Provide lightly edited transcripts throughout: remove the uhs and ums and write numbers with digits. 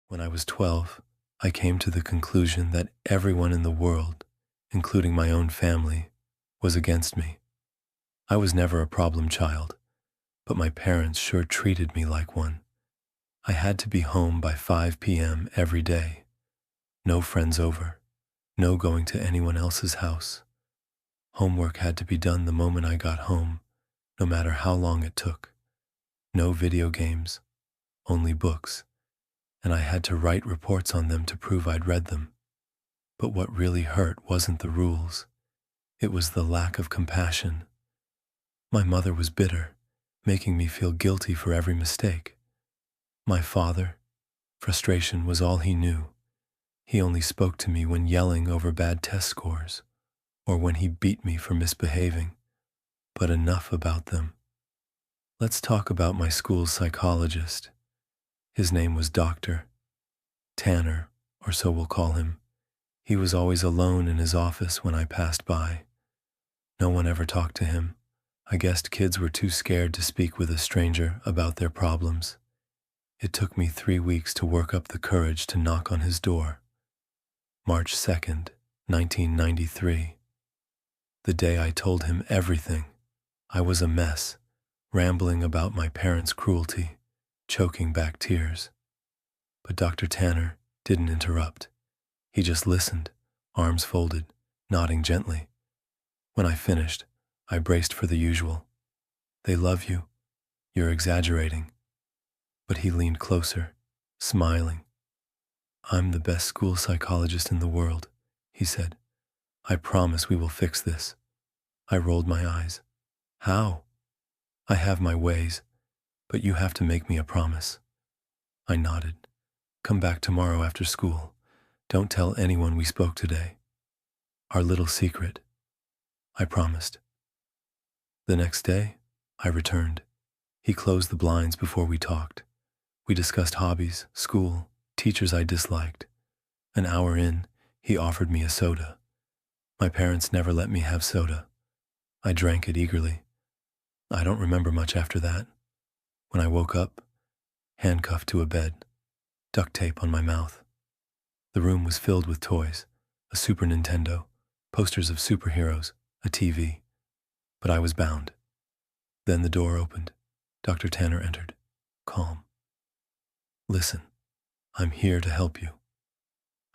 When I was 12, I came to the conclusion that everyone in the world, including my own family, was against me. I was never a problem child, but my parents sure treated me like one. I had to be home by 5 p.m. every day. No friends over. No going to anyone else's house. Homework had to be done the moment I got home, no matter how long it took. No video games, only books, and I had to write reports on them to prove I'd read them. But what really hurt wasn't the rules. It was the lack of compassion. My mother was bitter, making me feel guilty for every mistake. My father, frustration was all he knew. He only spoke to me when yelling over bad test scores, or when he beat me for misbehaving. But enough about them. Let's talk about my school's psychologist. His name was Dr. Tanner, or so we'll call him. He was always alone in his office when I passed by. No one ever talked to him. I guessed kids were too scared to speak with a stranger about their problems. It took me 3 weeks to work up the courage to knock on his door. March 2nd, 1993. The day I told him everything. I was a mess, rambling about my parents' cruelty, choking back tears. But Dr. Tanner didn't interrupt. He just listened, arms folded, nodding gently. When I finished, I braced for the usual. "They love you. You're exaggerating." But he leaned closer, smiling. "I'm the best school psychologist in the world," he said. "I promise we will fix this." I rolled my eyes. "How?" "I have my ways, but you have to make me a promise." I nodded. "Come back tomorrow after school. Don't tell anyone we spoke today. Our little secret." I promised. The next day, I returned. He closed the blinds before we talked. We discussed hobbies, school, teachers I disliked. An hour in, he offered me a soda. My parents never let me have soda. I drank it eagerly. I don't remember much after that. When I woke up, handcuffed to a bed, duct tape on my mouth. The room was filled with toys, a Super Nintendo, posters of superheroes, a TV. But I was bound. Then the door opened. Dr. Tanner entered, calm. "Listen, I'm here to help you.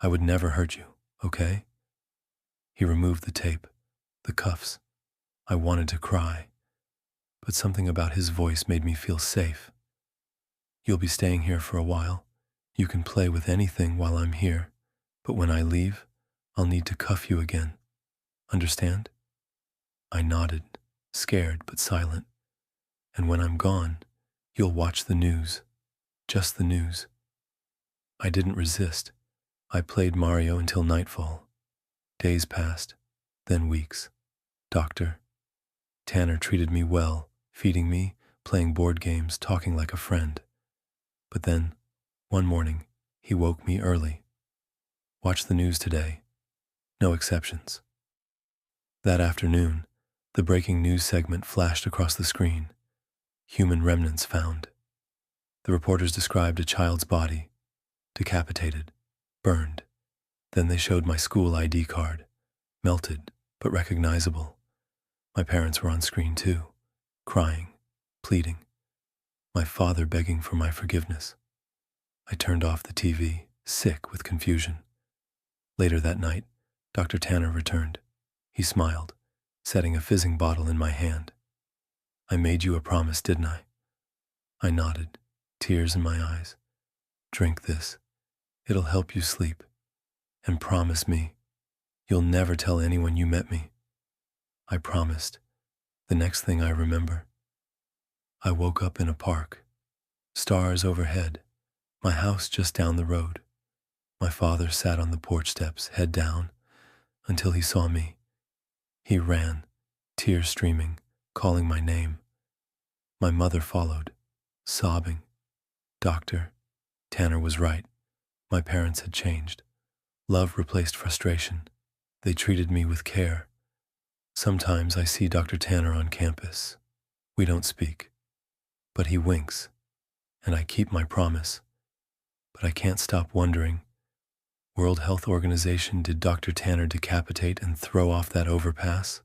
I would never hurt you, okay?" He removed the tape, the cuffs. I wanted to cry, but something about his voice made me feel safe. "You'll be staying here for a while. You can play with anything while I'm here, but when I leave, I'll need to cuff you again. Understand?" I nodded, scared but silent. "And when I'm gone, you'll watch the news. Just the news." I didn't resist. I played Mario until nightfall. Days passed, then weeks. Dr. Tanner treated me well, feeding me, playing board games, talking like a friend. But then, one morning, he woke me early. "Watch the news today. No exceptions." That afternoon, the breaking news segment flashed across the screen. Human remnants found. The reporters described a child's body, decapitated, burned. Then they showed my school ID card, melted but recognizable. My parents were on screen too, crying, pleading. My father begging for my forgiveness. I turned off the TV, sick with confusion. Later that night, Dr. Tanner returned. He smiled, setting a fizzing bottle in my hand. "I made you a promise, didn't I?" I nodded, tears in my eyes. "Drink this. It'll help you sleep. And promise me, you'll never tell anyone you met me." I promised. The next thing I remember, I woke up in a park. Stars overhead. My house just down the road. My father sat on the porch steps, head down, until he saw me. He ran, tears streaming, calling my name. My mother followed, sobbing. Dr. Tanner was right. My parents had changed. Love replaced frustration. They treated me with care. Sometimes I see Dr. Tanner on campus. We don't speak, but he winks, and I keep my promise. But I can't stop wondering, World Health Organization, did Dr. Tanner decapitate and throw off that overpass?